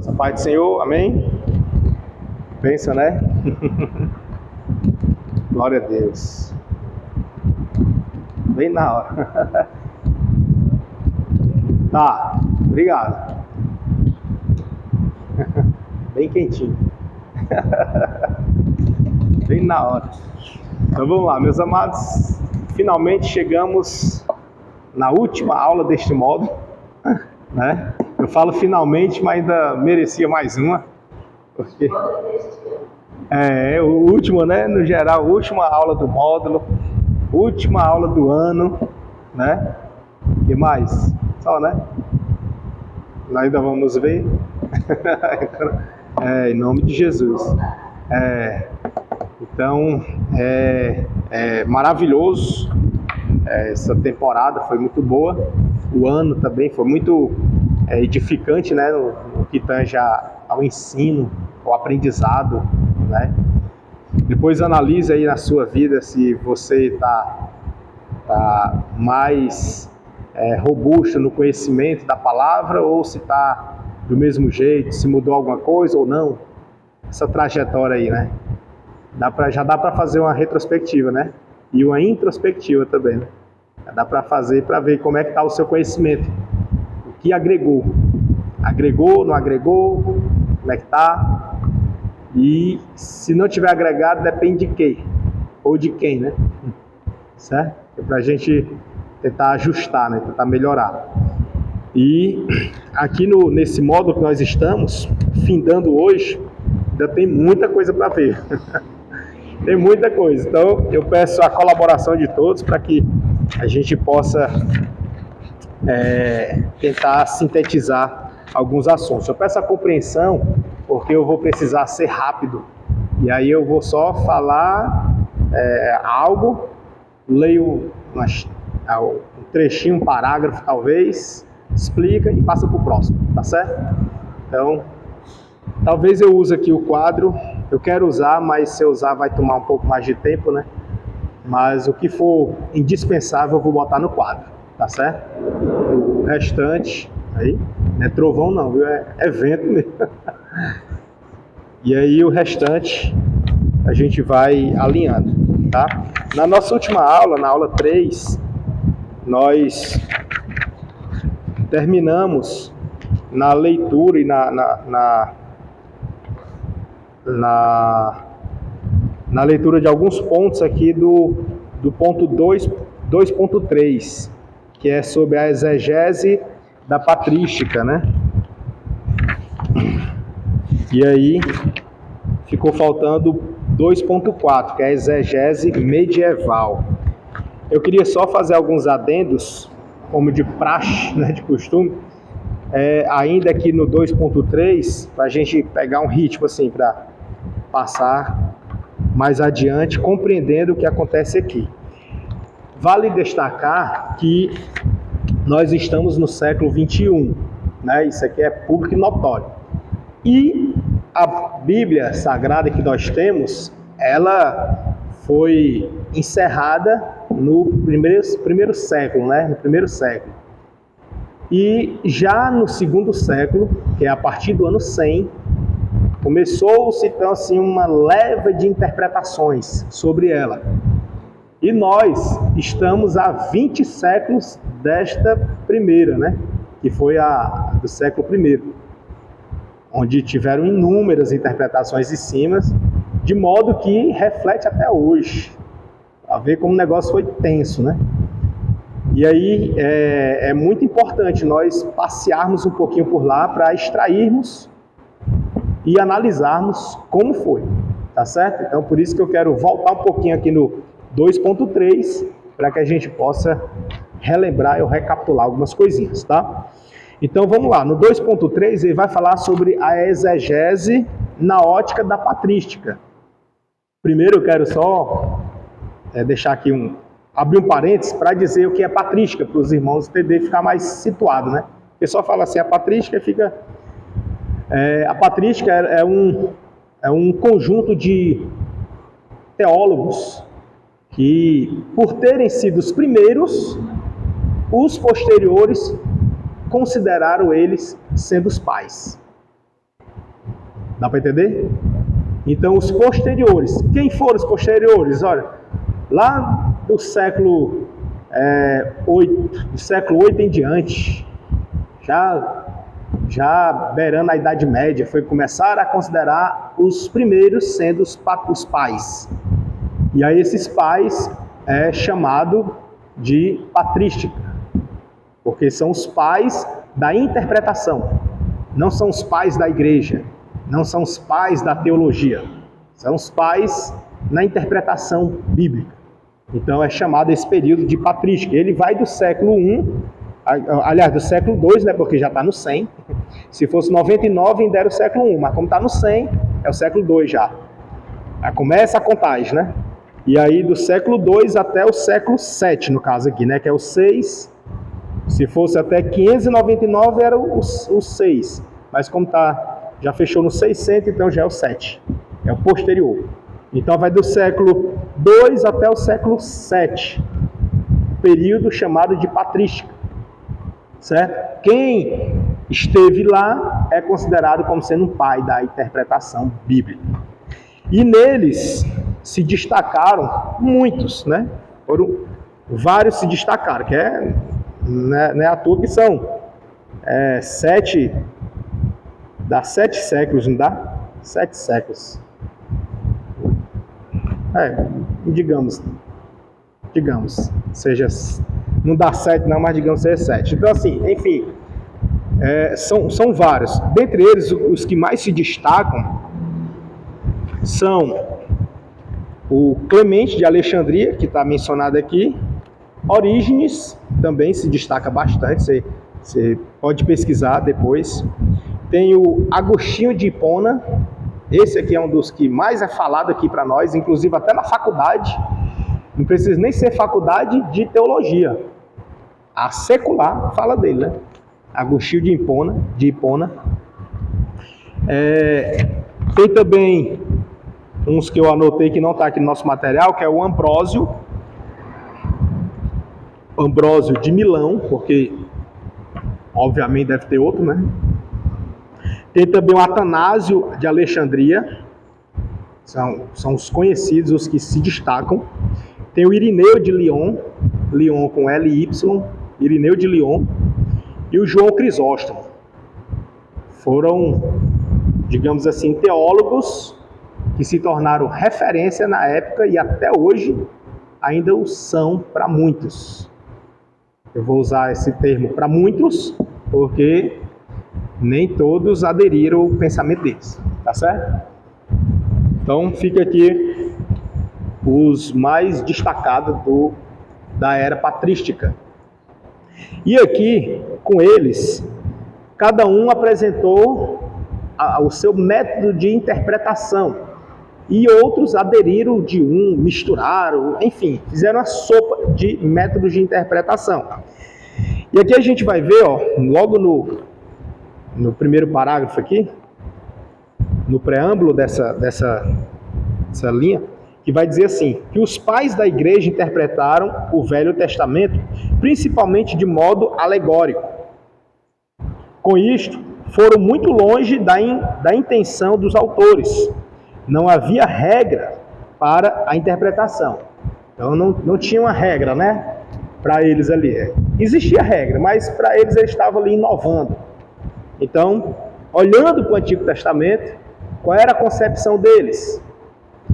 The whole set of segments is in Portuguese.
A paz do Senhor, amém? Pensa, né? Glória a Deus. Bem na hora. Tá, obrigado. Bem quentinho. Bem na hora. Então vamos lá, meus amados. Finalmente chegamos na última aula deste módulo, né? Eu falo finalmente, mas ainda merecia mais uma. Porque o último, né? No geral, última aula do módulo, última aula do ano, né? O que mais? Só, né? Nós ainda vamos ver. Em nome de Jesus. Então, é maravilhoso. Essa temporada foi muito boa. O ano também foi muito edificante, né? No que tange ao ensino, ao aprendizado, né? Depois analise aí na sua vida se você está mais robusto no conhecimento da palavra ou se está do mesmo jeito, se mudou alguma coisa ou não. Essa trajetória aí, né? Já dá para fazer uma retrospectiva, né? E uma introspectiva também, né? Dá para fazer para ver como é que está o seu conhecimento. O que agregou? Agregou, não agregou? Como é que está? E se não tiver agregado, depende de quem? Ou de quem, né? Certo? É para a gente tentar ajustar, né? Tentar melhorar. E aqui nesse módulo que nós estamos, findando hoje, ainda tem muita coisa para ver. Tem muita coisa. Então, eu peço a colaboração de todos para que a gente possa tentar sintetizar alguns assuntos. Eu peço a compreensão, porque eu vou precisar ser rápido. E aí eu vou só falar algo, leio um trechinho, um parágrafo talvez, explica e passa para o próximo, tá certo? Então, talvez eu use aqui o quadro, eu quero usar, mas se eu usar vai tomar um pouco mais de tempo, né? Mas o que for indispensável eu vou botar no quadro, tá certo? O restante, aí, não é trovão não, viu? É vento mesmo. E aí o restante a gente vai alinhando, tá? Na nossa última aula, na aula 3, nós terminamos na leitura e na leitura de alguns pontos aqui do ponto 2.3, que é sobre a exegese da patrística, né? E aí ficou faltando 2.4, que é a exegese medieval. Eu queria só fazer alguns adendos, como de praxe, né, de costume, ainda aqui no 2.3, para a gente pegar um ritmo assim, para passar mais adiante, compreendendo o que acontece aqui. Vale destacar que nós estamos no século 21, né? Isso aqui é público e notório. E a Bíblia Sagrada que nós temos, ela foi encerrada no primeiro século, né? No primeiro século. E já no segundo século, que é a partir do ano 100, começou-se então assim uma leva de interpretações sobre ela. E nós estamos há 20 séculos desta primeira, né? Que foi a do século I, onde tiveram inúmeras interpretações em cima, de modo que reflete até hoje, a ver como o negócio foi tenso, né? E aí é muito importante nós passearmos um pouquinho por lá para extrairmos e analisarmos como foi, tá certo? Então por isso que eu quero voltar um pouquinho aqui no 2.3, para que a gente possa relembrar e recapitular algumas coisinhas, tá? Então vamos lá, no 2.3 ele vai falar sobre a exegese na ótica da patrística. Primeiro eu quero só deixar aqui abrir um parênteses para dizer o que é patrística, para os irmãos entenderem, ficar mais situado, né? Porque só fala assim, a patrística fica... a patrística é um conjunto de teólogos que, por terem sido os primeiros, os posteriores consideraram eles sendo os pais. Dá para entender? Então, os posteriores. Quem foram os posteriores? Olha, lá do século 8, do século 8 em diante, já beirando a Idade Média, foi começar a considerar os primeiros sendo os pais. E aí esses pais é chamado de patrística, porque são os pais da interpretação, não são os pais da igreja, não são os pais da teologia, são os pais na interpretação bíblica. Então é chamado esse período de patrística. Ele vai do século I, aliás, do século II, né, porque já está no 100. Se fosse 99, ainda era o século I, mas como está no 100, é o século II já. Aí começa a contagem, né? E aí do século II até o século VII, no caso aqui, né, que é o 6. Se fosse até 599, era o 6. Mas como já fechou no 600, então já é o 7. É o posterior. Então vai do século II até o século VII. Período chamado de patrística. Certo? Quem esteve lá é considerado como sendo um pai da interpretação bíblica. E neles se destacaram muitos, né? Vários se destacaram, que não é à toa que são 7, dá 7 séculos, não dá? 7 séculos. Digamos, seja, não dá 7 não, mas digamos seja 7. Então assim, enfim, são vários. Dentre eles, os que mais se destacam são o Clemente de Alexandria, que está mencionado aqui. Orígenes também se destaca bastante, você pode pesquisar depois. Tem o Agostinho de Hipona, esse aqui é um dos que mais é falado aqui para nós, inclusive até na faculdade. Não precisa nem ser faculdade de teologia. A secular fala dele, né? Agostinho de Hipona. Tem também uns que eu anotei que não está aqui no nosso material, que é o Ambrósio de Milão, porque obviamente deve ter outro, né? Tem também o Atanásio de Alexandria, são os conhecidos, os que se destacam. Tem o Irineu de Lyon com LY, Irineu de Lyon, e o João Crisóstomo. Foram, digamos assim, teólogos que se tornaram referência na época e até hoje ainda o são para muitos. Eu vou usar esse termo para muitos, porque nem todos aderiram ao pensamento deles, tá certo? Então fica aqui os mais destacados da era patrística. E aqui, com eles, cada um apresentou o seu método de interpretação. E outros aderiram de misturaram, enfim, fizeram a sopa de métodos de interpretação. E aqui a gente vai ver, logo no primeiro parágrafo aqui, no preâmbulo dessa linha, que vai dizer assim, que os pais da igreja interpretaram o Velho Testamento principalmente de modo alegórico. Com isto, foram muito longe da intenção dos autores. Não havia regra para a interpretação. Então não tinha uma regra, né? Para eles ali. Existia regra, mas para eles estavam ali inovando. Então, olhando para o Antigo Testamento, qual era a concepção deles?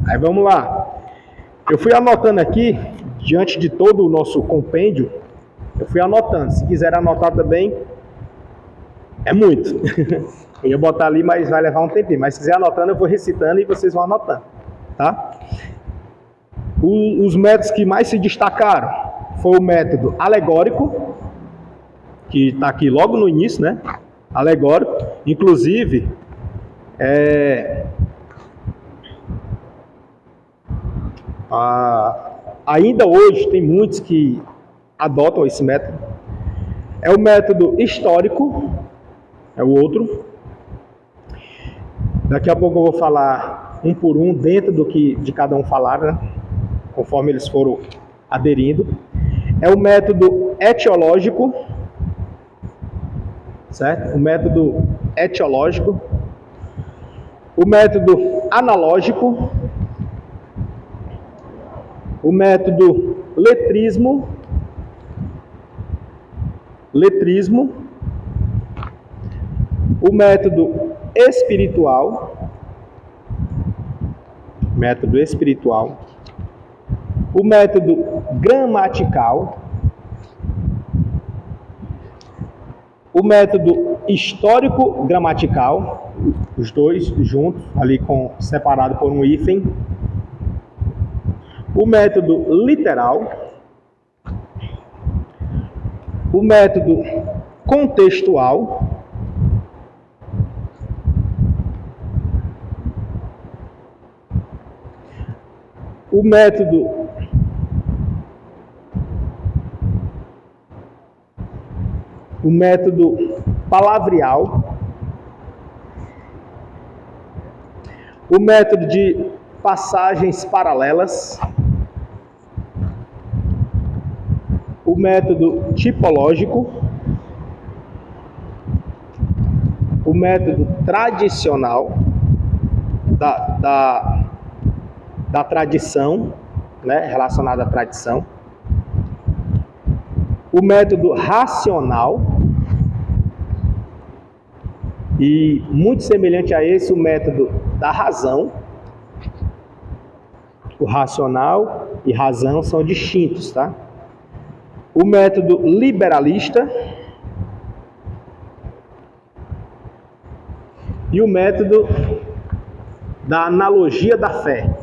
Aí vamos lá. Eu fui anotando aqui, diante de todo o nosso compêndio, eu fui anotando. Se quiser anotar também, é muito. Eu ia botar ali, mas vai levar um tempinho. Mas se quiser anotando, eu vou recitando e vocês vão anotando. Tá? Os métodos que mais se destacaram foi o método alegórico, que está aqui logo no início, né? Alegórico. Inclusive, ainda hoje tem muitos que adotam esse método. É o método histórico, é o outro. Daqui a pouco eu vou falar um por um dentro do que de cada um falar, né? Conforme eles foram aderindo. É o método etiológico, certo? O método etiológico. o método analógico, o método letrismo, o método espiritual, o método gramatical, o método histórico-gramatical, os dois juntos, ali separado por um hífen, o método literal, o método contextual, o método palavreal, o método de passagens paralelas, o método tipológico, o método tradicional da tradição, né, relacionado à tradição, o método racional e, muito semelhante a esse, o método da razão. O racional e razão são distintos, tá? O método liberalista e o método da analogia da fé.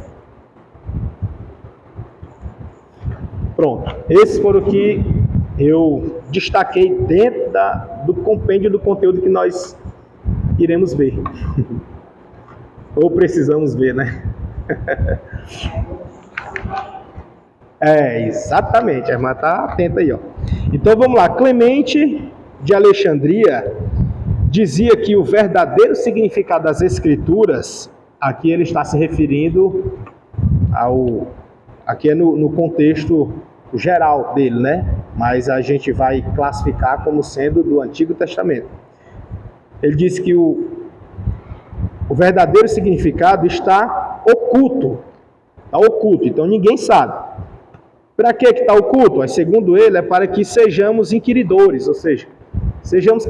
Pronto, esses foram o que eu destaquei dentro do compêndio do conteúdo que nós iremos ver. Ou precisamos ver, né? Exatamente, a irmã está atenta aí, ó. Então vamos lá, Clemente de Alexandria dizia que o verdadeiro significado das Escrituras, aqui ele está se referindo aqui é no contexto geral dele, né? Mas a gente vai classificar como sendo do Antigo Testamento. Ele disse que o verdadeiro significado está oculto, então ninguém sabe. Para que está oculto? Mas, segundo ele, é para que sejamos inquiridores, ou seja, sejamos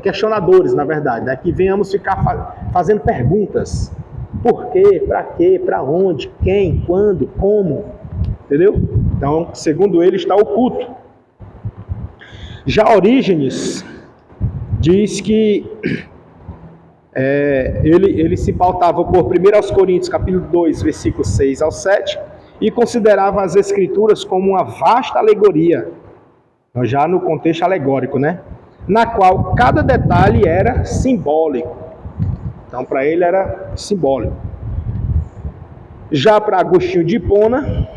questionadores, na verdade, né? Que venhamos ficar fazendo perguntas. Por quê? Para quê? Para onde? Quem? Quando? Como? Entendeu? Então, segundo ele, está oculto. Já Orígenes diz que ele se pautava por 1 Coríntios, capítulo 2, versículos 6 ao 7, e considerava as Escrituras como uma vasta alegoria, já no contexto alegórico, né? Na qual cada detalhe era simbólico. Então, para ele era simbólico. Já para Agostinho de Hipona,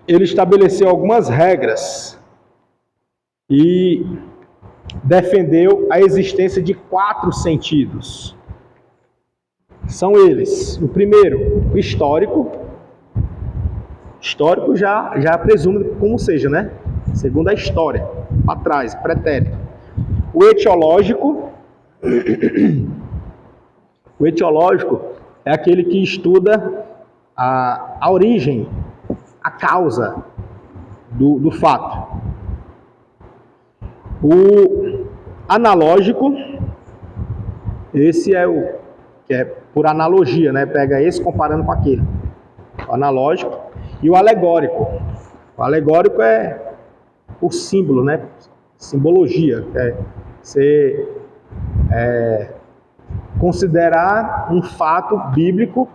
ele estabeleceu algumas regras e defendeu a existência de 4 sentidos. São eles: o primeiro, o histórico. Histórico já presume como seja, né? Segundo a história, para trás, pretérito. O etiológico. O etiológico é aquele que estuda a origem, a causa do fato. O analógico, esse é o que é por analogia, né? Pega esse comparando com aquele. O analógico. E o alegórico. O alegórico é o símbolo, né? Simbologia. Você considerar um fato bíblico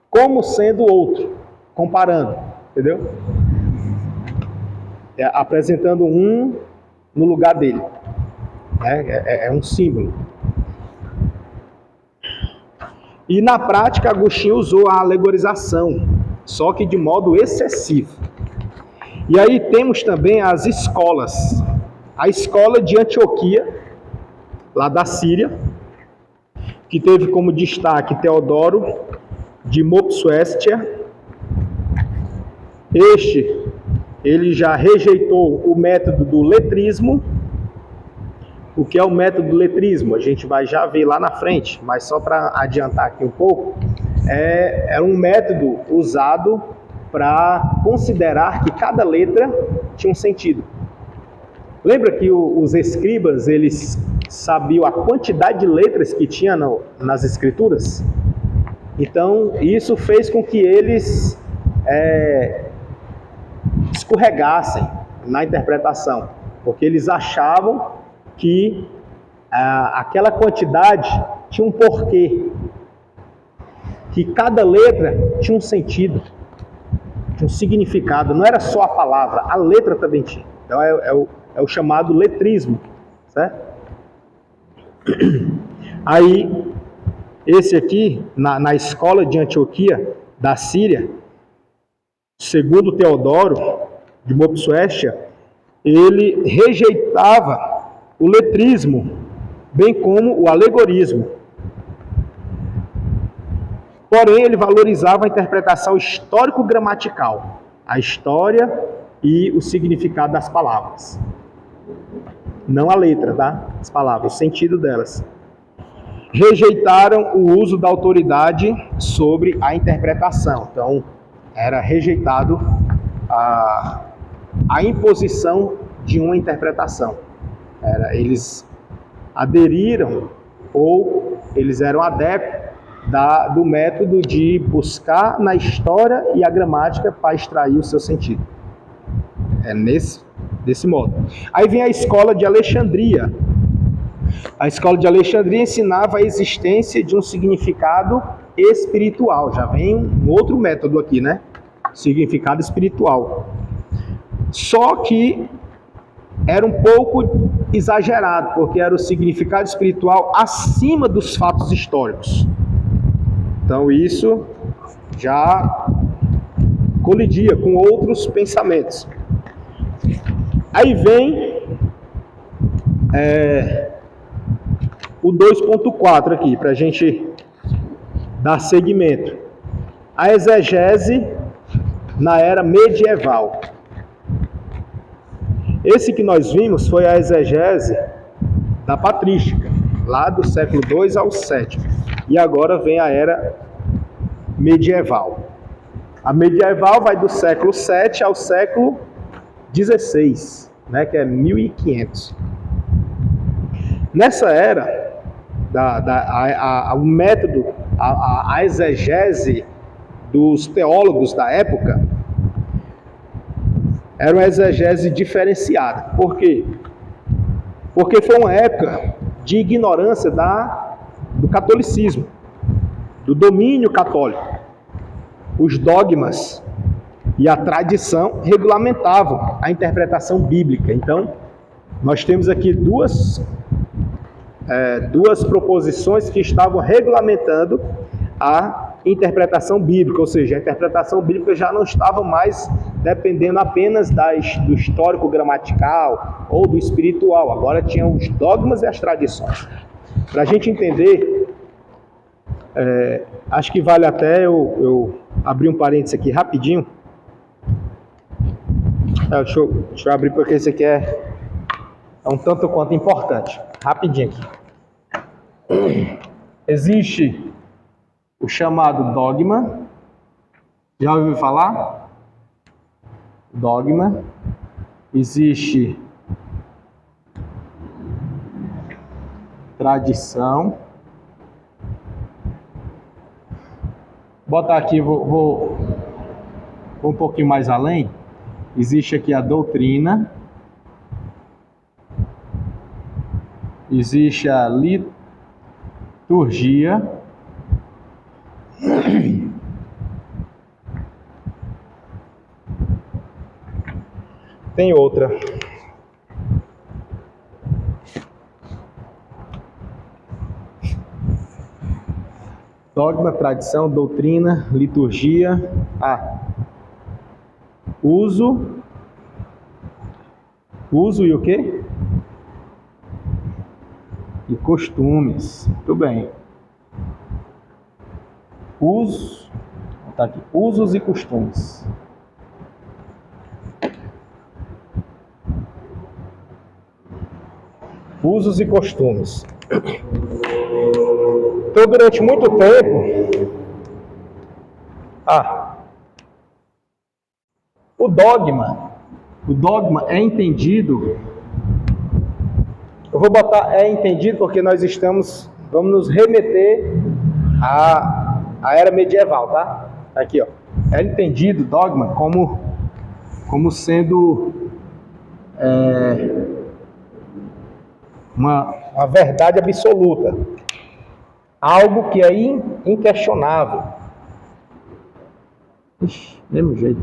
como sendo outro, comparando, entendeu? Apresentando um no lugar dele. É um símbolo. E na prática, Agostinho usou a alegorização, só que de modo excessivo. E aí temos também as escolas. A escola de Antioquia, lá da Síria, que teve como destaque Teodoro de Mopsuestia. Ele já rejeitou o método do letrismo, O que é o método letrismo? A gente vai já ver lá na frente, mas só para adiantar aqui um pouco, é um método usado para considerar que cada letra tinha um sentido. Lembra que os escribas, eles sabiam a quantidade de letras que tinha nas escrituras? Então, isso fez com que eles escorregassem na interpretação, porque eles achavam que aquela quantidade tinha um porquê, que cada letra tinha um sentido, tinha um significado, não era só a palavra, a letra também tinha. Então é o chamado letrismo, certo? Aí, esse aqui, na escola de Antioquia, da Síria, segundo Teodoro, de Mopsuestia, ele rejeitava o letrismo, bem como o alegorismo. Porém, ele valorizava a interpretação histórico-gramatical, a história e o significado das palavras. Não a letra, tá? As palavras, o sentido delas. Rejeitaram o uso da autoridade sobre a interpretação. Então, era rejeitado a imposição de uma interpretação. Eles aderiram ou eles eram adeptos do método de buscar na história e a gramática para extrair o seu sentido. É desse modo. Aí vem a escola de Alexandria. A escola de Alexandria ensinava a existência de um significado espiritual. Já vem um outro método aqui, né? Significado espiritual. Só que era um pouco exagerado, porque era o significado espiritual acima dos fatos históricos. Então isso já colidia com outros pensamentos. Aí vem o 2.4 aqui, para a gente dar seguimento. A exegese na era medieval. Esse que nós vimos foi a exegese da patrística, lá do século II ao VII. E agora vem a era medieval. A medieval vai do século VII ao século XVI, né, que é 1500. Nessa era, o método, a exegese dos teólogos da época era uma exegese diferenciada. Por quê? Porque foi uma época de ignorância do catolicismo, do domínio católico. Os dogmas e a tradição regulamentavam a interpretação bíblica. Então, nós temos aqui duas proposições que estavam regulamentando a interpretação bíblica, ou seja, a interpretação bíblica já não estava mais dependendo apenas do histórico gramatical ou do espiritual, agora tinha os dogmas e as tradições. Para a gente entender, acho que vale até eu abrir um parênteses aqui rapidinho. Deixa eu abrir porque esse aqui é um tanto quanto importante. Rapidinho aqui. Existe o chamado dogma. Já ouviu falar? Dogma. Existe tradição. Botar aqui, vou um pouquinho mais além. Existe aqui a doutrina. Existe a liturgia. Tem outra. Dogma, tradição, doutrina, liturgia. Uso e o quê? E costumes. Muito bem. Tá aqui. Usos e costumes. Usos e costumes. Então, durante muito tempo, o dogma é entendido. Eu vou botar é entendido porque vamos nos remeter à era medieval, tá? Aqui, ó. É entendido dogma como sendo uma verdade absoluta, algo que é inquestionável. Ixi, mesmo jeito.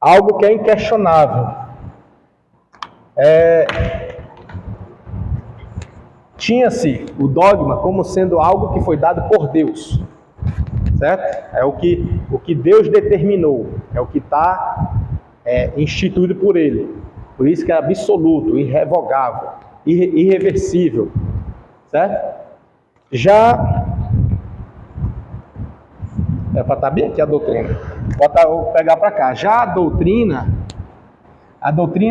Algo que é inquestionável. Tinha-se o dogma como sendo algo que foi dado por Deus, certo? É o que Deus determinou, é o que está instituído por Ele. Por isso que é absoluto, irrevogável, irreversível, certo? Já é para estar bem aqui a doutrina. Vou pegar para cá. Já a doutrina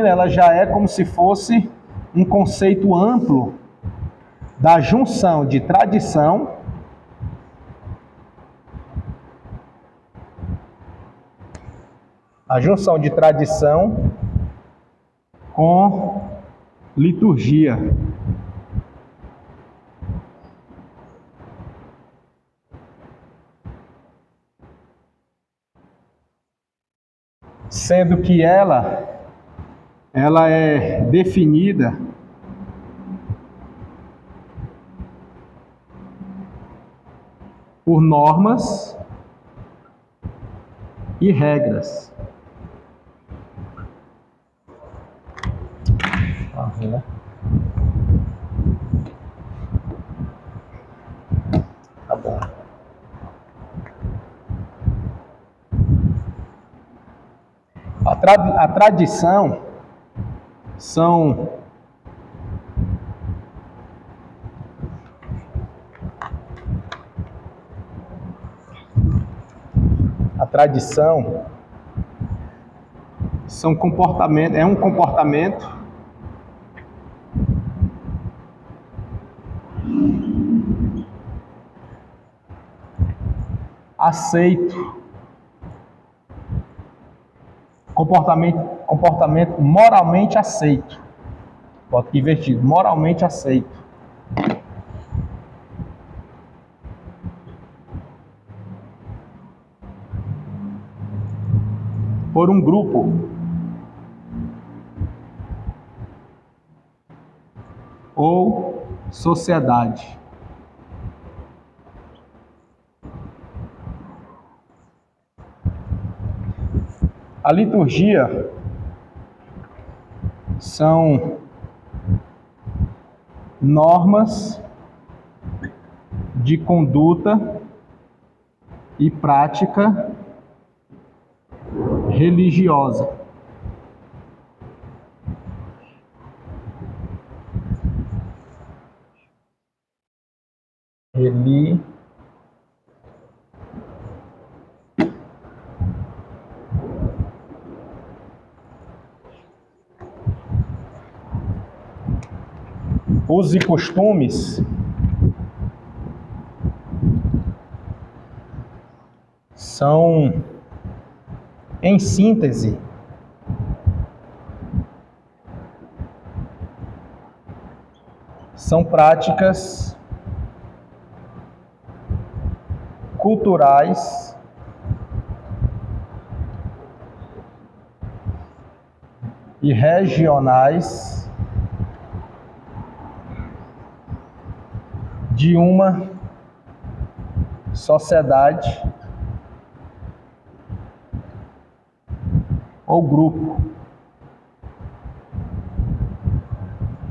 ela já é como se fosse um conceito amplo da junção de tradição com liturgia. Sendo que ela é definida por normas e regras. Tá bom. A tradição são é um comportamento aceito, comportamento moralmente aceito. Bota aqui invertido, moralmente aceito. Por um grupo ou sociedade. A liturgia são normas de conduta e prática religiosa. Usos e costumes são, em síntese, são práticas culturais e regionais de uma sociedade ou grupo.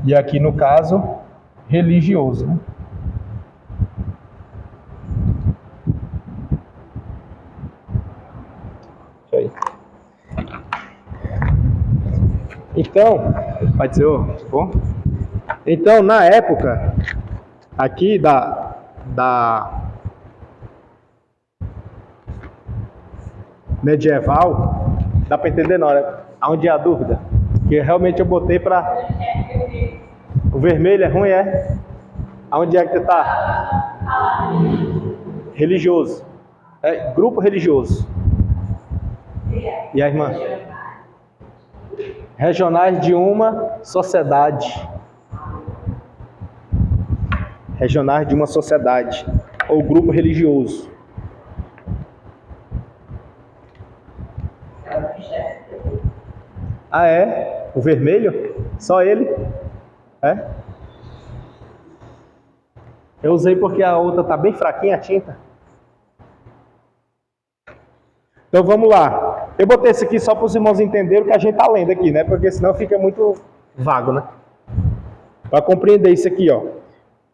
E aqui no caso, religioso, né? Isso aí. Então, pode ser, bom? Então, na época aqui da medieval, Dá para entender na hora? Onde é a dúvida? Que realmente eu botei para... O vermelho é ruim, é? Aonde é que você está? Religioso. É, grupo religioso. E a irmã? Regionais de uma sociedade. Regionais de uma sociedade. Ou grupo religioso. Ah, é? O vermelho? Só ele? É? Eu usei porque a outra está bem fraquinha a tinta. Então vamos lá. Eu botei esse aqui só para os irmãos entenderem o que a gente está lendo aqui, né? Porque senão fica muito vago, né? Para compreender isso aqui, ó.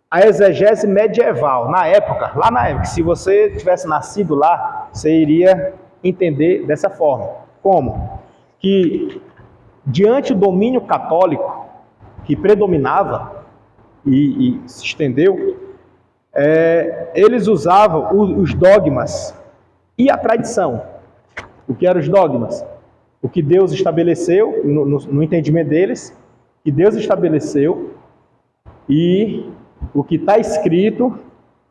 A exegese medieval, lá na época, se você tivesse nascido lá, você iria entender dessa forma. Como? Que diante do domínio católico que predominava e se estendeu, eles usavam os dogmas e a tradição. O que eram os dogmas? O que Deus estabeleceu, no entendimento deles, que Deus estabeleceu, e o que está escrito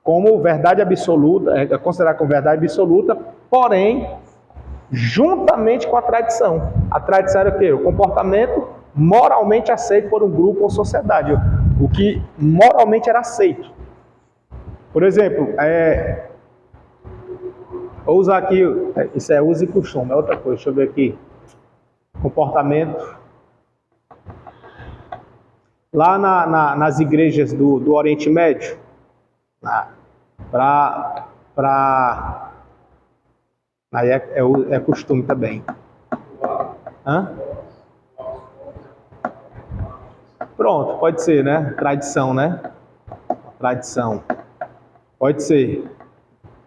como verdade absoluta, é considerado como verdade absoluta, porém, juntamente com a tradição. A tradição era o quê? O comportamento moralmente aceito por um grupo ou sociedade. O que moralmente era aceito. Por exemplo, vou usar aqui, isso é uso e costume, é outra coisa, deixa eu ver aqui. Comportamento. Lá nas igrejas do Oriente Médio, aí é costume também. Hã? Pronto, pode ser, né? Tradição, né? Tradição. Pode ser.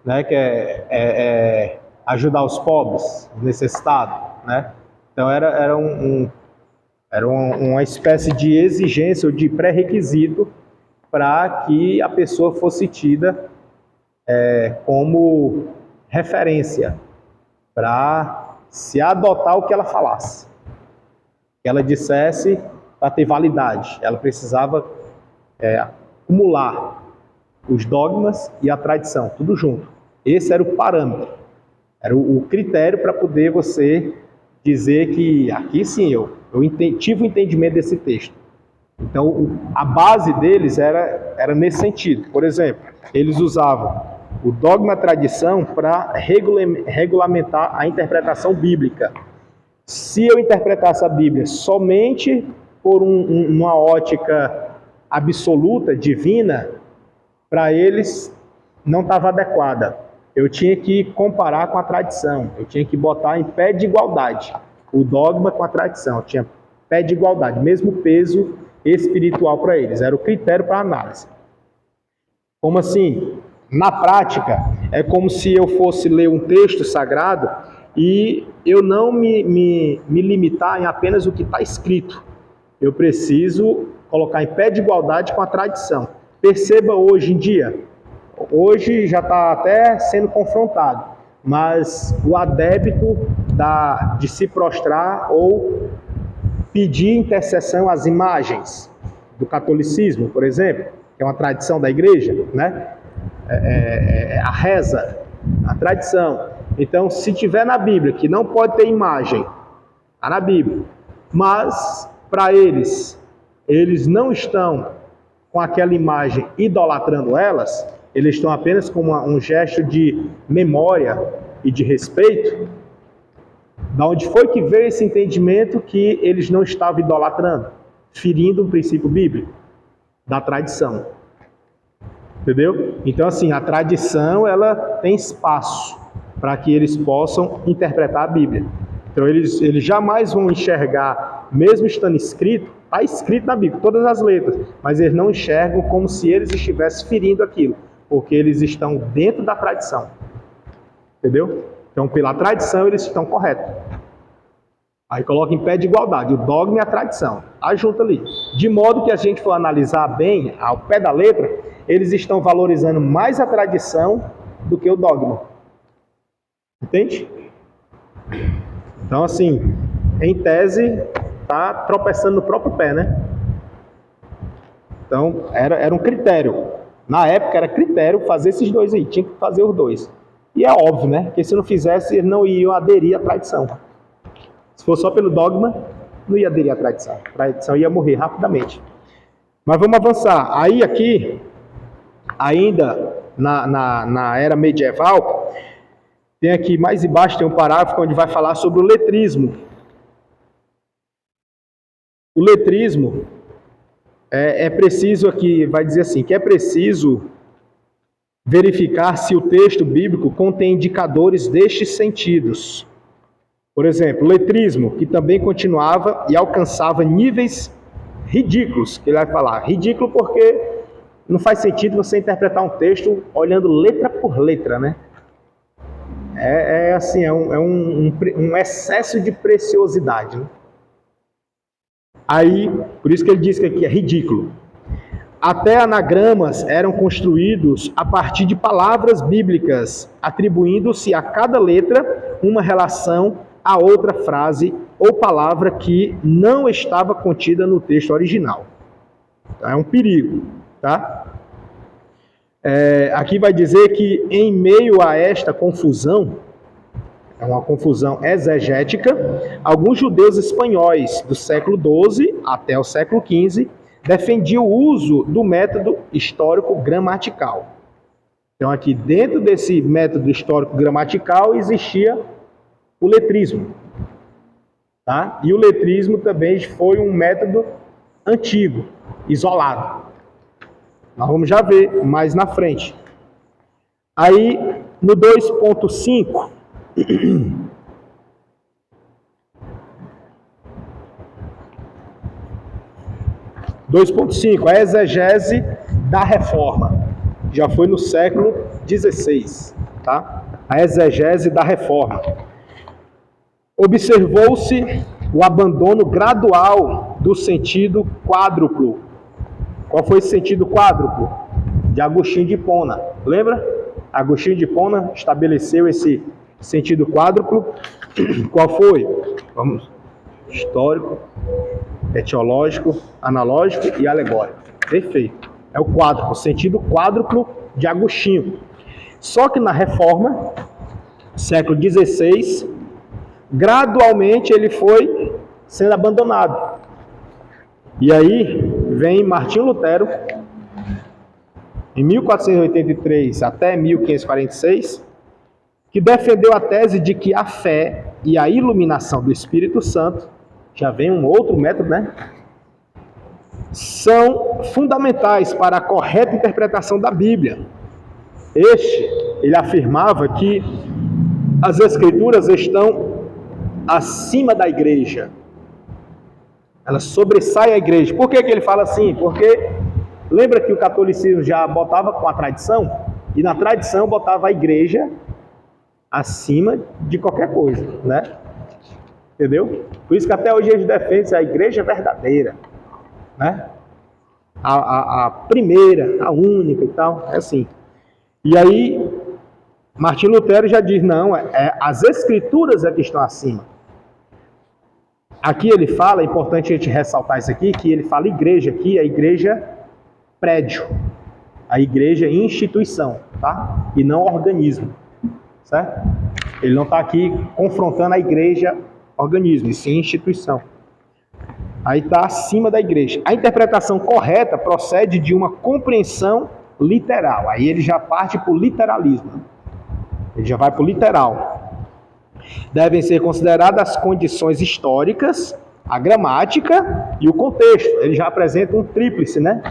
Né? Que é ajudar os pobres, necessitados, né? Então era uma espécie de exigência ou de pré-requisito para que a pessoa fosse tida como referência, para se adotar o que ela falasse. Que ela dissesse para ter validade. Ela precisava acumular os dogmas e a tradição, tudo junto. Esse era o parâmetro, era o critério para poder você dizer que aqui sim eu tive o entendimento desse texto. Então, a base deles era nesse sentido. Por exemplo, eles usavam o dogma e a tradição para regulamentar a interpretação bíblica. Se eu interpretasse a Bíblia somente por uma ótica absoluta, divina, para eles não estava adequada. Eu tinha que comparar com a tradição, eu tinha que botar em pé de igualdade o dogma com a tradição, tinha pé de igualdade, mesmo peso espiritual para eles, era o critério para análise. Como assim? Na prática, é como se eu fosse ler um texto sagrado e eu não me limitar em apenas o que está escrito. Eu preciso colocar em pé de igualdade com a tradição. Perceba hoje em dia, hoje já está até sendo confrontado, mas o adébito de se prostrar ou pedir intercessão às imagens do catolicismo, por exemplo, que é uma tradição da igreja, né? A reza, a tradição. Então, se tiver na Bíblia que não pode ter imagem, está na Bíblia, mas para eles não estão com aquela imagem idolatrando elas, eles estão apenas com um gesto de memória e de respeito. Da onde foi que veio esse entendimento que eles não estavam idolatrando, ferindo um princípio bíblico? Da tradição. Entendeu? Então, assim, a tradição, ela tem espaço para que eles possam interpretar a Bíblia. Então, eles jamais vão enxergar, mesmo estando escrito, está escrito na Bíblia, todas as letras, mas eles não enxergam como se eles estivessem ferindo aquilo, porque eles estão dentro da tradição. Entendeu? Então, pela tradição, eles estão corretos. Aí coloca em pé de igualdade, o dogma e a tradição. Tá junto ali. De modo que a gente for analisar bem, ao pé da letra, eles estão valorizando mais a tradição do que o dogma. Entende? Então, assim, em tese, tá tropeçando no próprio pé, né? Então, era um critério. Na época, era critério fazer esses dois aí. Tinha que fazer os dois. E é óbvio, né? Porque se não fizesse, eles não iam aderir à tradição. Se for só pelo dogma, não ia aderir à tradição. A tradição ia morrer rapidamente. Mas vamos avançar. Aí, aqui, ainda na era medieval, tem aqui mais embaixo, tem um parágrafo onde vai falar sobre o letrismo. O letrismo é preciso aqui, vai dizer assim, que é preciso verificar se o texto bíblico contém indicadores destes sentidos. Por exemplo, o letrismo, que também continuava e alcançava níveis ridículos, que ele vai falar. Ridículo porque não faz sentido você interpretar um texto olhando letra por letra, né? Assim, um excesso de preciosidade, né? Aí, por isso que ele diz que aqui é ridículo. Até anagramas eram construídos a partir de palavras bíblicas, atribuindo-se a cada letra uma relação a outra frase ou palavra que não estava contida no texto original. Então, é um perigo, tá? Aqui vai dizer que em meio a esta confusão, é uma confusão exegética, alguns judeus espanhóis do século XII até o século XV defendiam o uso do método histórico-gramatical. Então, aqui dentro desse método histórico-gramatical existia o letrismo. Tá? E o letrismo também foi um método antigo, isolado. Nós vamos já ver mais na frente. Aí, no 2.5, 2.5, a exegese da reforma. Já foi no século XVI, tá? A exegese da reforma. Observou-se o abandono gradual do sentido quádruplo. Qual foi esse sentido quádruplo? De Agostinho de Hipona. Lembra? Agostinho de Hipona estabeleceu esse sentido quádruplo. Qual foi? Vamos. Histórico, etiológico, analógico e alegórico. Perfeito. É o quádruplo, o sentido quádruplo de Agostinho. Só que na reforma, século XVI, gradualmente ele foi sendo abandonado. E aí vem Martinho Lutero, em 1483 até 1546, que defendeu a tese de que a fé e a iluminação do Espírito Santo, já vem um outro método, né? São fundamentais para a correta interpretação da Bíblia. Ele afirmava que as Escrituras estão acima da igreja. Ela sobressai a igreja. Por que ele fala assim? Porque lembra que o catolicismo já botava com a tradição? E na tradição botava a igreja acima de qualquer coisa, né? Entendeu? Por isso que até hoje eles defendem a igreja verdadeira, né? A primeira, a única e tal, é assim. E aí, Martinho Lutero já diz, não, as escrituras é que estão acima. Aqui ele fala, é importante a gente ressaltar isso aqui, que ele fala igreja aqui, a igreja prédio, a igreja instituição, tá? E não organismo, certo? Ele não está aqui confrontando a igreja organismo, e sim instituição. Aí está acima da igreja. A interpretação correta procede de uma compreensão literal. Aí ele já parte para o literalismo. Ele já vai para o literal. Devem ser consideradas as condições históricas, a gramática e o contexto. Ele já apresenta um tríplice, né?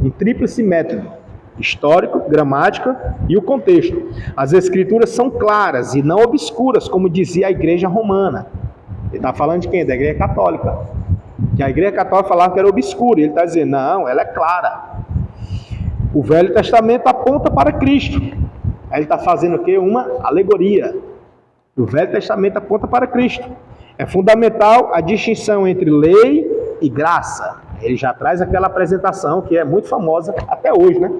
Um tríplice método. Histórico, gramática e o contexto. As escrituras são claras e não obscuras, como dizia a igreja romana. Ele está falando de quem? Da igreja católica. Que a igreja católica falava que era obscura. Ele está dizendo, não, ela é clara. O Velho Testamento aponta para Cristo. Aí ele está fazendo o quê? Uma alegoria. O Velho Testamento aponta para Cristo. É fundamental a distinção entre lei e graça. Ele já traz aquela apresentação que é muito famosa até hoje, né?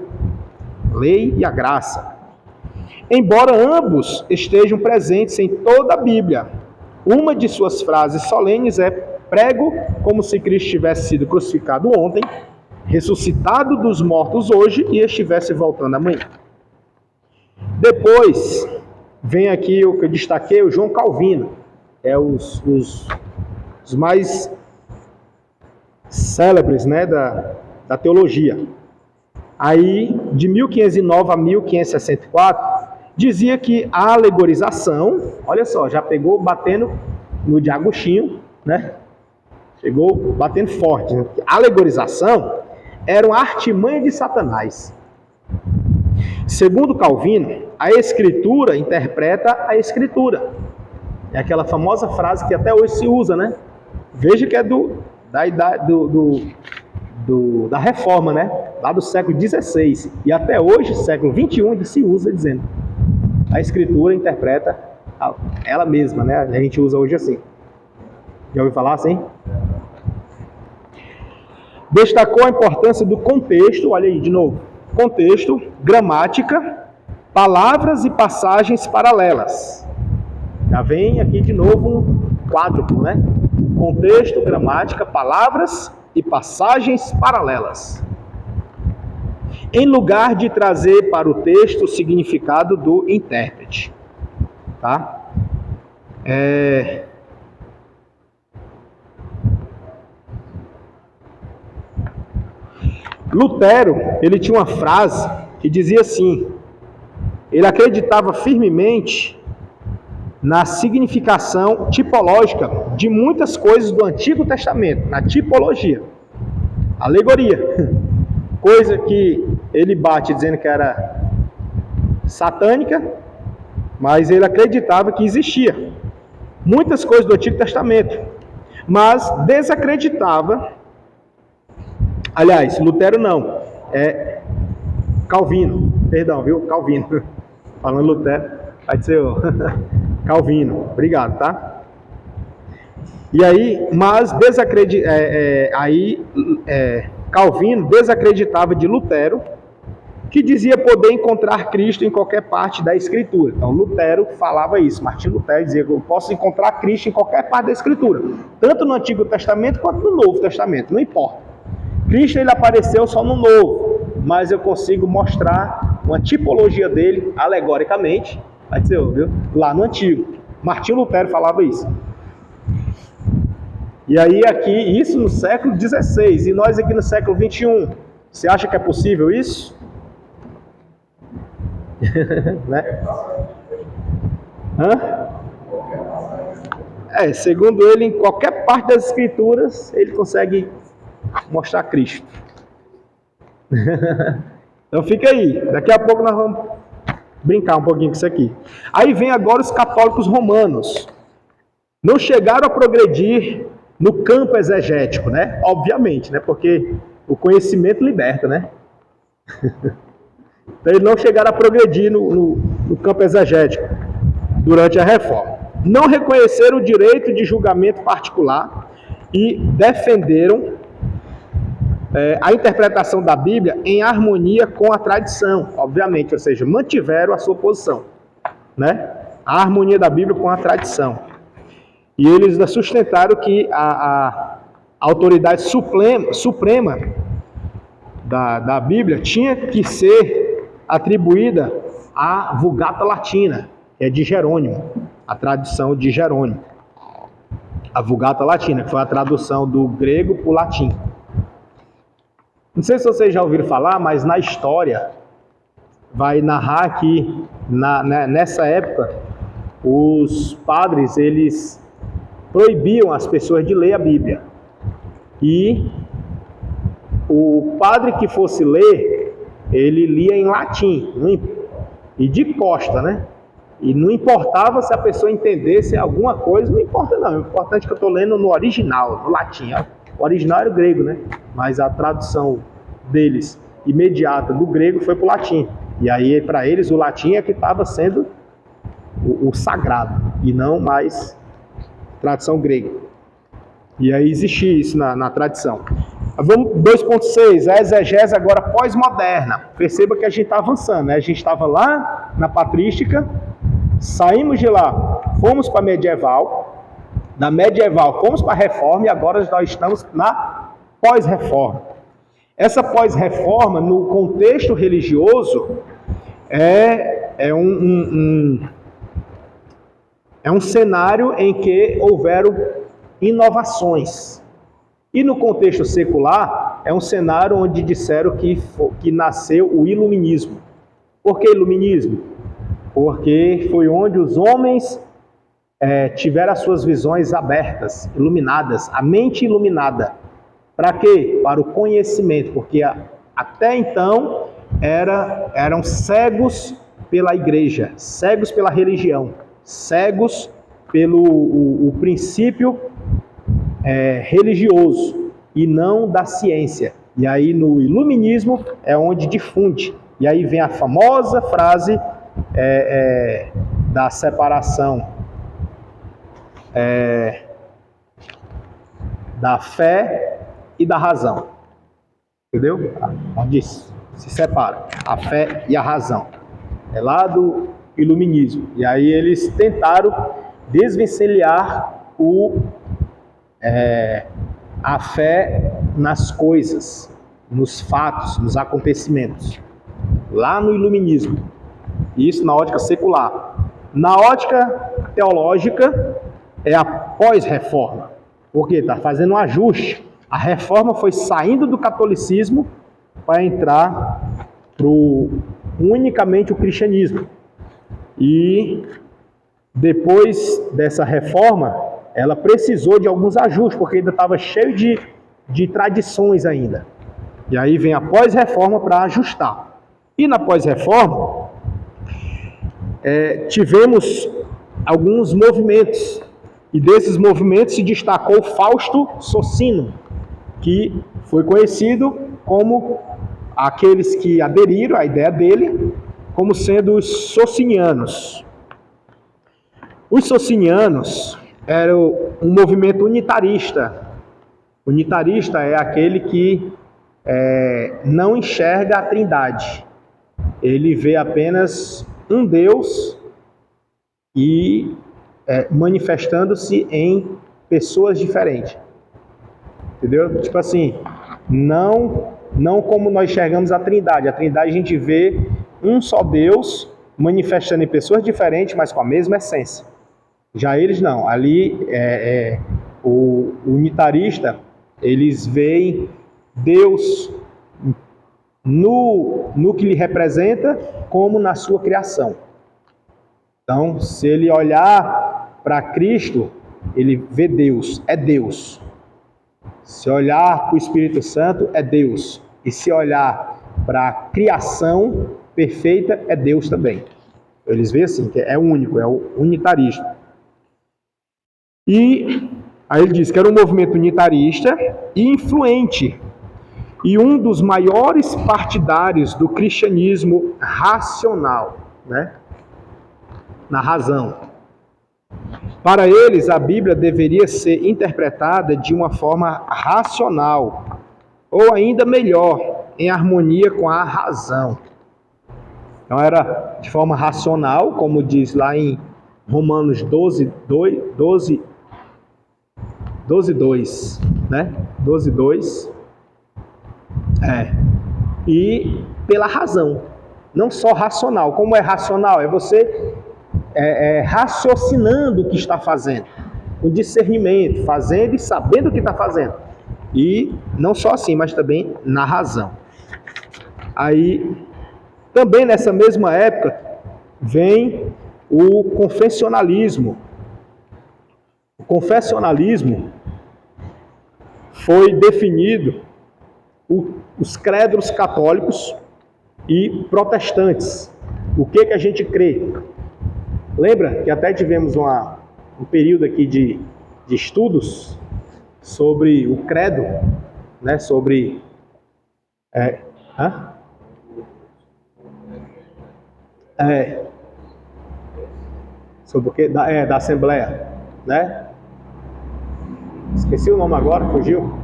Lei e a graça. Embora ambos estejam presentes em toda a Bíblia, Uma de suas frases solenes é: prego como se Cristo tivesse sido crucificado ontem, ressuscitado dos mortos hoje e estivesse voltando amanhã. Depois, vem aqui o que eu destaquei, o João Calvino. Os mais célebres, né, da teologia. Aí, de 1509 a 1564, dizia que a alegorização, olha só, já pegou batendo no de Agostinho, né? Chegou batendo forte. Né? A alegorização era uma artimanha de Satanás. Segundo Calvino, a Escritura interpreta a Escritura. É aquela famosa frase que até hoje se usa, né? Veja que é da Reforma, né? Lá do século XVI. E até hoje, século XXI, se usa dizendo: a Escritura interpreta ela mesma, né? A gente usa hoje assim. Já ouviu falar assim? Destacou a importância do contexto, olha aí de novo, contexto, gramática, palavras e passagens paralelas. Já vem aqui de novo um quádruplo, né? Contexto, gramática, palavras e passagens paralelas. Em lugar de trazer para o texto o significado do intérprete. Tá? Lutero, ele tinha uma frase que dizia assim: ele acreditava firmemente na significação tipológica de muitas coisas do Antigo Testamento, na tipologia, alegoria, coisa que ele bate dizendo que era satânica, mas ele acreditava que existia muitas coisas do Antigo Testamento, mas desacreditava. Aliás, Lutero não, é Calvino, perdão, viu? Calvino, falando Lutero, vai ser Calvino, obrigado, tá? E aí, mas Calvino desacreditava de Lutero, que dizia poder encontrar Cristo em qualquer parte da Escritura. Então, Lutero falava isso, Martinho Lutero dizia que eu posso encontrar Cristo em qualquer parte da Escritura, tanto no Antigo Testamento quanto no Novo Testamento, não importa. Cristo ele apareceu só no Novo, mas eu consigo mostrar uma tipologia dele, alegoricamente, viu? Lá no Antigo. Martinho Lutero falava isso. E aí aqui, isso no século XVI, e nós aqui no século XXI, você acha que é possível isso? Né? Segundo ele, em qualquer parte das Escrituras, ele consegue mostrar Cristo. Então fica aí, daqui a pouco nós vamos brincar um pouquinho com isso aqui. Aí vem agora os católicos romanos. Não chegaram a progredir no campo exegético, né? Obviamente, né? Porque o conhecimento liberta, né? Então eles não chegaram a progredir no campo exegético durante a Reforma. Não reconheceram o direito de julgamento particular e defenderam a interpretação da Bíblia em harmonia com a tradição, obviamente, ou seja, mantiveram a sua posição, né? A harmonia da Bíblia com a tradição. E eles sustentaram que a autoridade suprema da Bíblia tinha que ser atribuída à Vulgata Latina, que é de Jerônimo, a tradução de Jerônimo. A Vulgata Latina, que foi a tradução do grego para o latim. Não sei se vocês já ouviram falar, mas na história vai narrar que nessa época os padres eles proibiam as pessoas de ler a Bíblia. E o padre que fosse ler, ele lia em latim, e de costa, né? E não importava se a pessoa entendesse alguma coisa, não importa não. O importante é que eu estou lendo no original, no latim. O original era o grego, né? Mas a tradução deles, imediata, do grego foi para o latim. E aí, para eles, o latim é que estava sendo o sagrado, e não mais tradução grega. E aí existia isso na tradição. Vamos 2.6, a exegese agora pós-moderna. Perceba que a gente está avançando, né? A gente estava lá na patrística, saímos de lá, fomos para a medieval, Da medieval fomos para a reforma e agora nós estamos na pós-reforma. Essa pós-reforma, no contexto religioso, é um cenário em que houveram inovações. E no contexto secular, é um cenário onde disseram que nasceu o iluminismo. Por que iluminismo? Porque foi onde os homens tiveram as suas visões abertas, iluminadas, a mente iluminada. Para quê? Para o conhecimento, porque até então eram cegos pela igreja, cegos pela religião, cegos pelo o princípio religioso e não da ciência. E aí no iluminismo é onde difunde. E aí vem a famosa frase da separação da fé e da razão. Entendeu? Onde se separa a fé e a razão. É lá do iluminismo. E aí eles tentaram desvencilhar a fé nas coisas, nos fatos, nos acontecimentos. Lá no iluminismo. Isso na ótica secular. Na ótica teológica, é a pós-reforma. Porque está fazendo um ajuste. A reforma foi saindo do catolicismo para entrar unicamente o cristianismo. E depois dessa reforma, ela precisou de alguns ajustes, porque ainda estava cheio de tradições ainda. E aí vem a pós-reforma para ajustar. E na pós-reforma, tivemos alguns movimentos. E desses movimentos se destacou Fausto Socino, que foi conhecido como aqueles que aderiram à ideia dele, como sendo os socinianos. Os socinianos eram um movimento unitarista. Unitarista é aquele que não enxerga a Trindade. Ele vê apenas um Deus e manifestando-se em pessoas diferentes. Entendeu? Tipo assim, não como nós enxergamos a Trindade. A Trindade a gente vê um só Deus manifestando em pessoas diferentes, mas com a mesma essência. Já eles não. Ali, o unitarista, eles veem Deus no que lhe representa, como na sua criação. Então, se ele olhar para Cristo, ele vê Deus, é Deus. Se olhar para o Espírito Santo, é Deus. E se olhar para a criação perfeita, é Deus também. Eles veem assim, que é único, é o unitarismo. E aí ele diz que era um movimento unitarista e influente. E um dos maiores partidários do cristianismo racional, né? Na razão. Para eles, a Bíblia deveria ser interpretada de uma forma racional, ou ainda melhor, em harmonia com a razão. Então era de forma racional, como diz lá em Romanos 12, 2, né? 12, 2. E pela razão, não só racional. Como é racional? É você raciocinando o que está fazendo, com discernimento, fazendo e sabendo o que está fazendo. E não só assim, mas também na razão. Aí, também nessa mesma época, vem o confessionalismo. O confessionalismo foi definido os credos católicos e protestantes. O que a gente crê? Lembra que até tivemos um período aqui de estudos sobre o credo, né? Sobre sobre o que? Da Assembleia, né? Esqueci o nome agora, fugiu.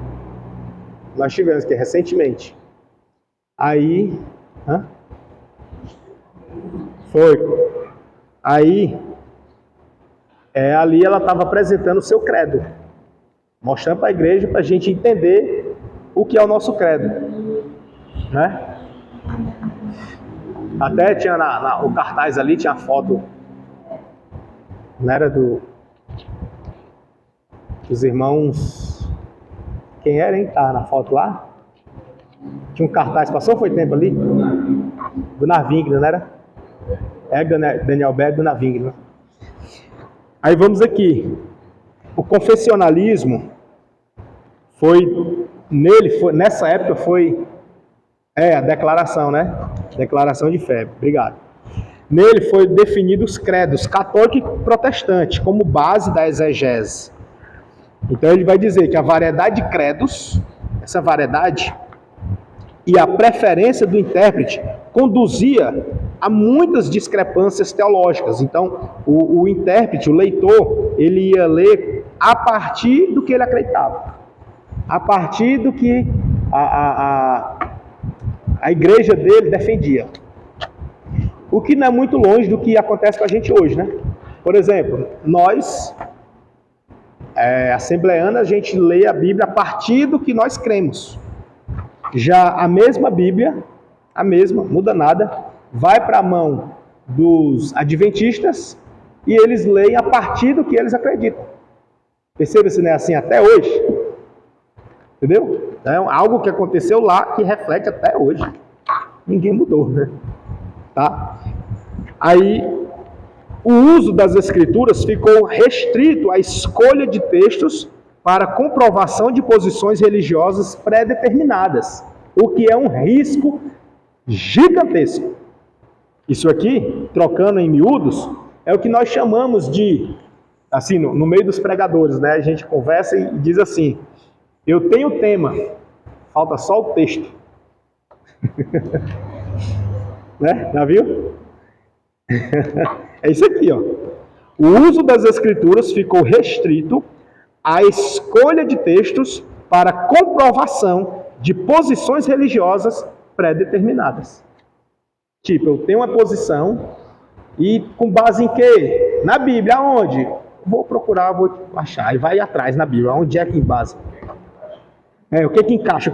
Nós tivemos aqui recentemente. Aí, foi. Aí, Ali ela estava apresentando o seu credo, mostrando para a igreja, para a gente entender o que é o nosso credo, né? Até tinha o cartaz ali, tinha a foto, não era dos irmãos, quem era, hein? Tá na foto lá? Tinha um cartaz, passou foi tempo ali? Gunnar Wingner, não era? Daniel Berg, Gunnar Wingner. Aí vamos aqui. O confessionalismo nessa época foi a declaração, né? Declaração de fé. Obrigado. Nele foi definido os credos católico e protestante como base da exegese. Então ele vai dizer que a variedade de credos, essa variedade e a preferência do intérprete conduzia a muitas discrepâncias teológicas. Então o intérprete, o leitor, ele ia ler a partir do que ele acreditava, a partir do que a igreja dele defendia. O que não é muito longe do que acontece com a gente hoje, né? Por exemplo, nós, assembleanos, a gente lê a Bíblia a partir do que nós cremos. Já a mesma Bíblia, muda nada, vai para a mão dos adventistas e eles leem a partir do que eles acreditam. Perceba se não é assim até hoje? Entendeu? É algo que aconteceu lá que reflete até hoje. Ninguém mudou, né? Tá? Aí, o uso das escrituras ficou restrito à escolha de textos para comprovação de posições religiosas pré-determinadas, o que é um risco gigantesco. Isso aqui, trocando em miúdos, é o que nós chamamos de, assim, no meio dos pregadores, né? A gente conversa e diz assim: eu tenho tema, falta só o texto. Né? Já viu? É isso aqui, ó. O uso das escrituras ficou restrito à escolha de textos para comprovação de posições religiosas pré-determinadas. Tipo, eu tenho uma posição e com base em quê? Na Bíblia, aonde? Vou procurar, vou achar. Aí vai atrás na Bíblia, onde é que embasa? O que que encaixa?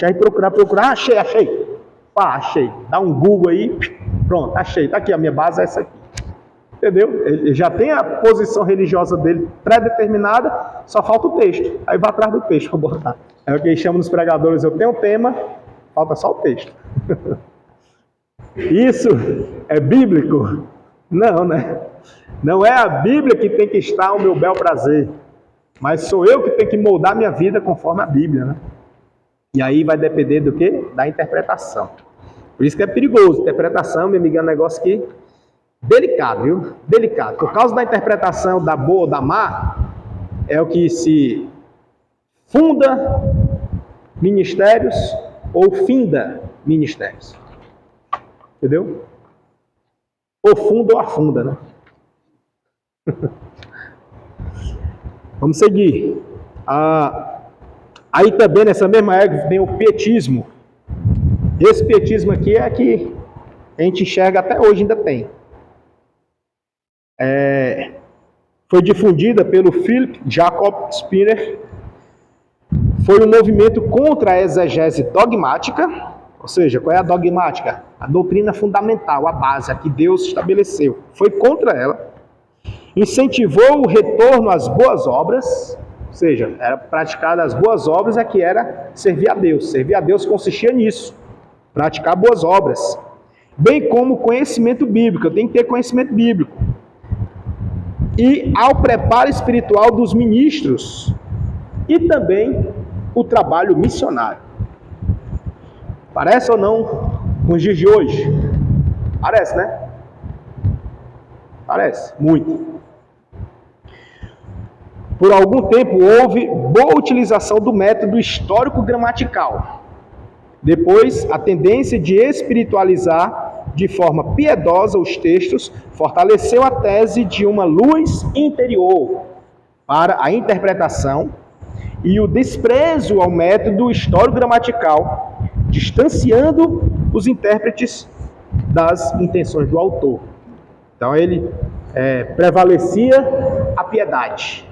Aí procurar, achei. Pá, achei. Dá um Google aí, pronto, achei. Tá aqui, a minha base é essa aqui. Entendeu? Ele já tem a posição religiosa dele pré-determinada, só falta o texto. Aí vai atrás do texto para botar. É o que eles chamam nos pregadores: eu tenho um tema, falta só o texto. Isso é bíblico? Não, né? Não é a Bíblia que tem que estar ao meu bel prazer, mas sou eu que tenho que moldar minha vida conforme a Bíblia, né? E aí vai depender do quê? Da interpretação. Por isso que é perigoso. Interpretação, meu amigo, é um negócio que delicado, viu? Delicado. Por causa da interpretação da boa ou da má, é o que se funda ministérios ou finda ministérios. Entendeu? Ou funda ou afunda, né? Vamos seguir. Aí também nessa mesma época tem o pietismo. Esse pietismo aqui é que a gente enxerga até hoje, ainda tem. Foi difundida pelo Philip Jacob Spener. Foi um movimento contra a exegese dogmática. Ou seja, qual é a dogmática? A doutrina fundamental, a base, a que Deus estabeleceu. Foi contra ela. Incentivou o retorno às boas obras. Ou seja, era praticar as boas obras, que era servir a Deus. Servir a Deus consistia nisso. Praticar boas obras. Bem como conhecimento bíblico. Eu tenho que ter conhecimento bíblico. E ao preparo espiritual dos ministros. E também o trabalho missionário. Parece ou não com os dias de hoje? Parece, né? Parece, muito. Por algum tempo houve boa utilização do método histórico-gramatical. Depois, a tendência de espiritualizar de forma piedosa os textos fortaleceu a tese de uma luz interior para a interpretação e o desprezo ao método histórico-gramatical, distanciando os intérpretes das intenções do autor. Então ele prevalecia a piedade.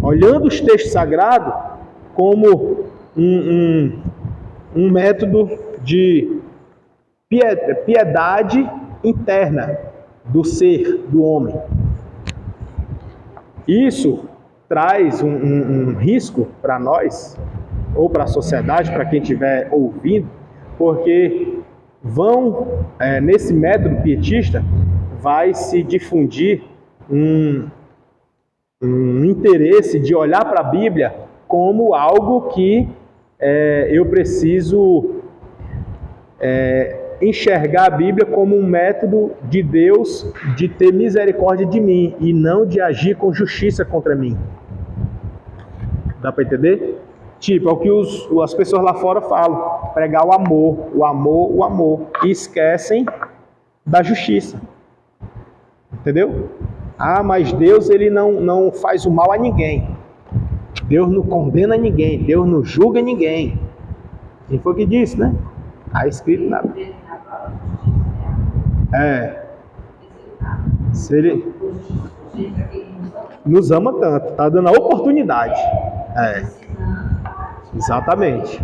Olhando os textos sagrados como um método de piedade interna do ser, do homem. Isso traz um risco para nós, ou para a sociedade, para quem estiver ouvindo, porque nesse método pietista vai se difundir um interesse de olhar para a Bíblia como algo que eu preciso enxergar a Bíblia como um método de Deus de ter misericórdia de mim e não de agir com justiça contra mim. Dá para entender? Tipo, é o que as pessoas lá fora falam, pregar o amor, o amor, o amor, e esquecem da justiça. Entendeu? Ah, mas Deus ele não faz o mal a ninguém. Deus não condena ninguém, Deus não julga ninguém. Quem foi que disse, né? Está escrito na Bíblia. Se ele nos ama tanto, está dando a oportunidade. Exatamente.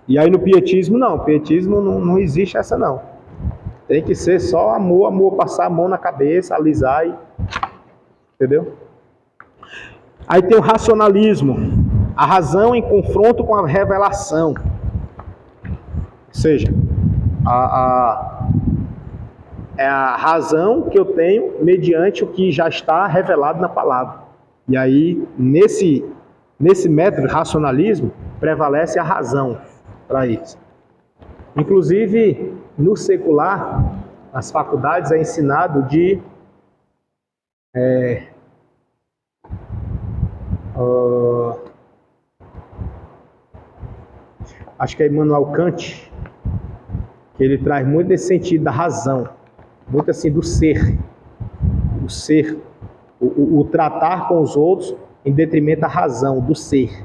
E aí no pietismo não, pietismo não existe essa não. Tem que ser só amor, passar a mão na cabeça, alisar e... Entendeu? Aí tem o racionalismo, a razão em confronto com a revelação. Ou seja, é a razão que eu tenho mediante o que já está revelado na palavra. E aí, nesse método de racionalismo, prevalece a razão para isso. Inclusive, no secular, nas faculdades é ensinado acho que é Immanuel Kant, que ele traz muito nesse sentido da razão, muito assim do ser, o tratar com os outros em detrimento da razão, do ser,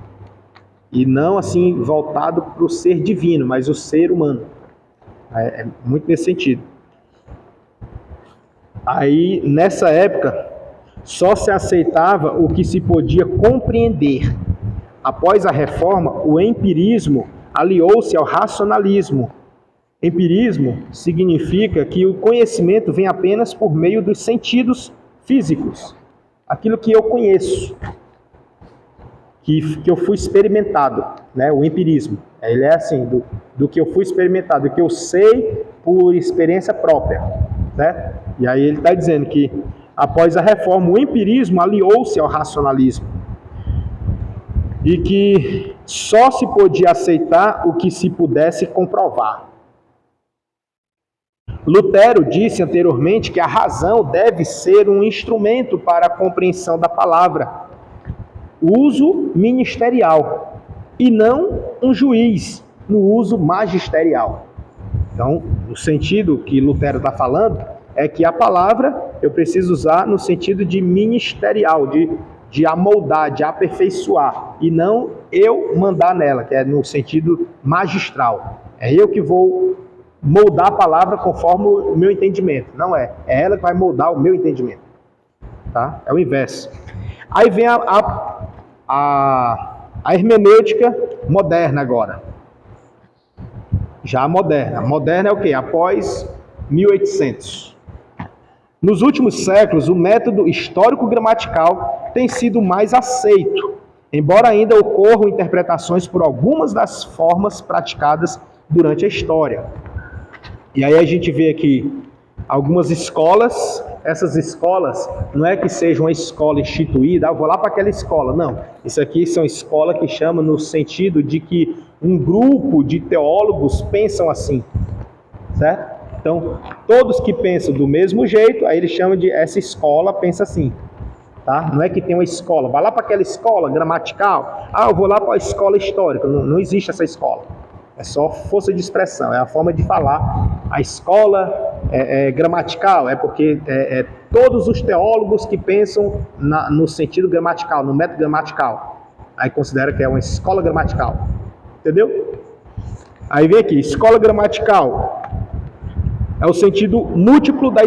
e não assim voltado para o ser divino, mas o ser humano, é muito nesse sentido. Aí nessa época só se aceitava o que se podia compreender. Após a reforma, o empirismo aliou-se ao racionalismo. Empirismo significa que o conhecimento vem apenas por meio dos sentidos físicos. Aquilo que eu conheço, que eu fui experimentado, né? O empirismo. Ele é assim, do que eu fui experimentado, do que eu sei por experiência própria, né? E aí ele está dizendo que após a reforma, o empirismo aliou-se ao racionalismo. E que só se podia aceitar o que se pudesse comprovar. Lutero disse anteriormente que a razão deve ser um instrumento para a compreensão da palavra, uso ministerial, e não um juiz no uso magisterial. Então, no sentido que Lutero está falando, é que a palavra eu preciso usar no sentido de ministerial, de amoldar, de aperfeiçoar, e não eu mandar nela, que é no sentido magistral. É eu que vou moldar a palavra conforme o meu entendimento. Não é ela que vai moldar o meu entendimento. Tá? É o inverso. Aí vem a hermenêutica moderna agora. Já a moderna. A moderna é o quê? Após 1800. Nos últimos séculos, o método histórico-gramatical tem sido mais aceito, embora ainda ocorram interpretações por algumas das formas praticadas durante a história. E aí a gente vê aqui algumas escolas. Essas escolas não é que seja uma escola instituída, eu vou lá para aquela escola, não. Isso aqui são escolas que chamam no sentido de que um grupo de teólogos pensam assim, certo? Então, todos que pensam do mesmo jeito, aí eles chamam de essa escola pensa assim, tá? Não é que tem uma escola, vai lá para aquela escola gramatical, eu vou lá para a escola histórica, não existe essa escola. É só força de expressão, é a forma de falar. A escola gramatical é porque todos os teólogos que pensam no sentido gramatical, no método gramatical, aí considera que é uma escola gramatical, entendeu? Aí vem aqui, escola gramatical é o sentido múltiplo da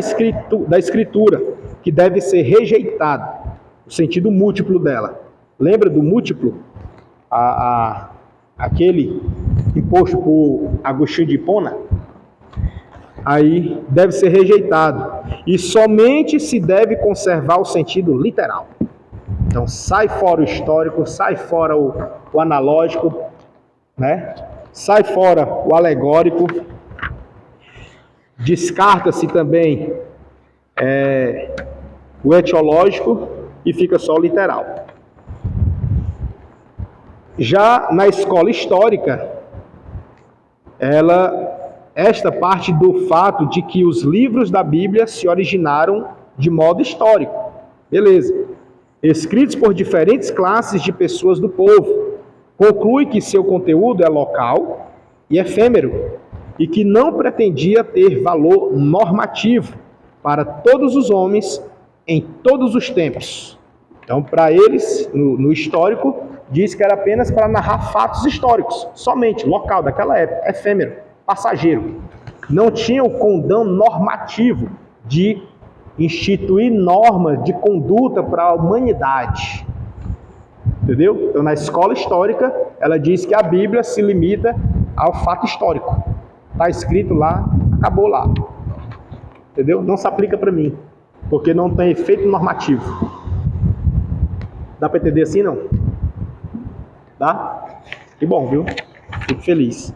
escritura, que deve ser rejeitado. o sentido múltiplo dela. Lembra do múltiplo? Aquele imposto por Agostinho de Hipona? Aí deve ser rejeitado. E somente se deve conservar o sentido literal. Então sai fora o histórico, sai fora o analógico, né? Sai fora o alegórico. Descarta-se também o etiológico e fica só o literal. Já na escola histórica, esta parte do fato de que os livros da Bíblia se originaram de modo histórico. Beleza. Escritos por diferentes classes de pessoas do povo. Conclui que seu conteúdo é local e efêmero e que não pretendia ter valor normativo para todos os homens em todos os tempos. Então, para eles, no histórico, diz que era apenas para narrar fatos históricos, somente, local, daquela época, efêmero, passageiro. Não tinha o condão normativo de instituir normas de conduta para a humanidade. Entendeu? Então, na escola histórica, ela diz que a Bíblia se limita ao fato histórico. Está escrito lá, acabou lá. Entendeu? Não se aplica para mim, porque não tem efeito normativo. Dá para entender assim, não? Dá? Que bom, viu? Fico feliz.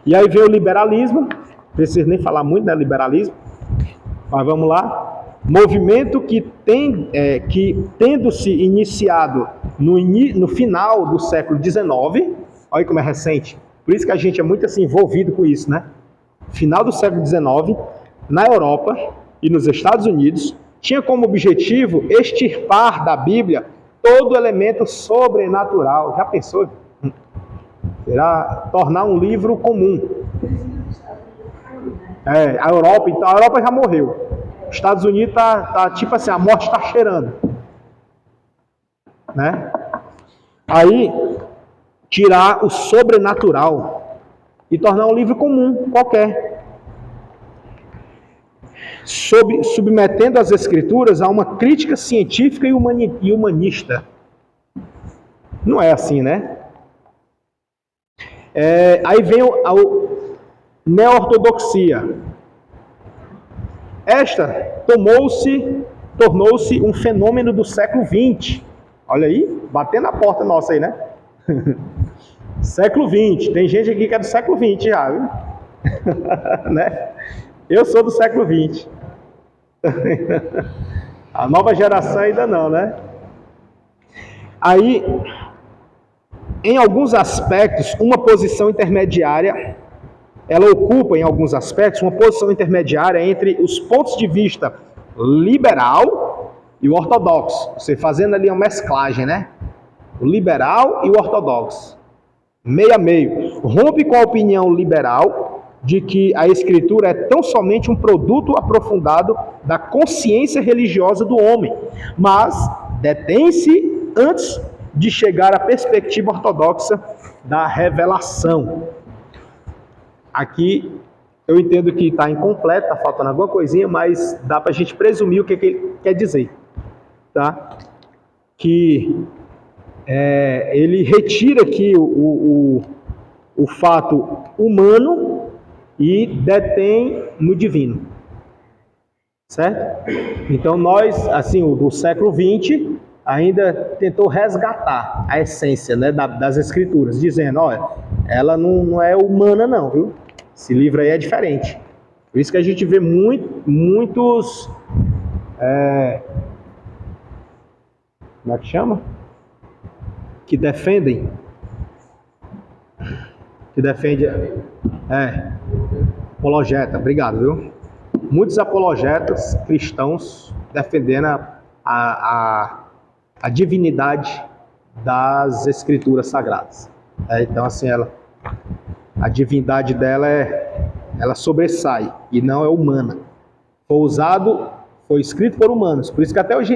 E aí vem o liberalismo. Não preciso nem falar muito, né? Liberalismo. Mas vamos lá. Movimento que tendo-se iniciado no final do século XIX, olha como é recente. Por isso que a gente é muito assim, envolvido com isso, né? Final do século XIX, na Europa e nos Estados Unidos, tinha como objetivo extirpar da Bíblia todo elemento sobrenatural. Já pensou? Será tornar um livro comum. A Europa, então, a Europa já morreu. Os Estados Unidos tá tipo assim, a morte está cheirando. Né? Aí, tirar o sobrenatural e tornar um livro comum, qualquer. Submetendo as escrituras a uma crítica científica e humanista. Não é assim, né? Aí vem a neo-ortodoxia. Esta tornou-se um fenômeno do século XX. Olha aí, batendo na porta nossa aí, né? Século XX. Tem gente aqui que é do século XX já, viu? Né? Eu sou do século XX. A nova geração ainda não, né? Aí, em alguns aspectos, uma posição intermediária, ela ocupa em alguns aspectos uma posição intermediária entre os pontos de vista liberal e o ortodoxo. Você fazendo ali uma mesclagem, né? O liberal e o ortodoxo. Meio a meio. Rompe com a opinião liberal de que a escritura é tão somente um produto aprofundado da consciência religiosa do homem, mas detém-se antes de chegar à perspectiva ortodoxa da revelação. Aqui eu entendo que está incompleto, está faltando alguma coisinha, mas dá para a gente presumir o que ele quer dizer. Tá? Que ele retira aqui o fato humano e detém no divino. Certo? Então nós, assim, o do século XX, ainda tentou resgatar a essência, né, das escrituras, dizendo, olha, ela não é humana não, viu? Esse livro aí é diferente. Por isso que a gente vê muitos... como é que chama? Que defendem... apologeta, obrigado, viu? Muitos apologetas cristãos defendendo a divindade das escrituras sagradas. Então, assim, a divindade dela ela sobressai e não é humana. Foi escrito por humanos, por isso que até hoje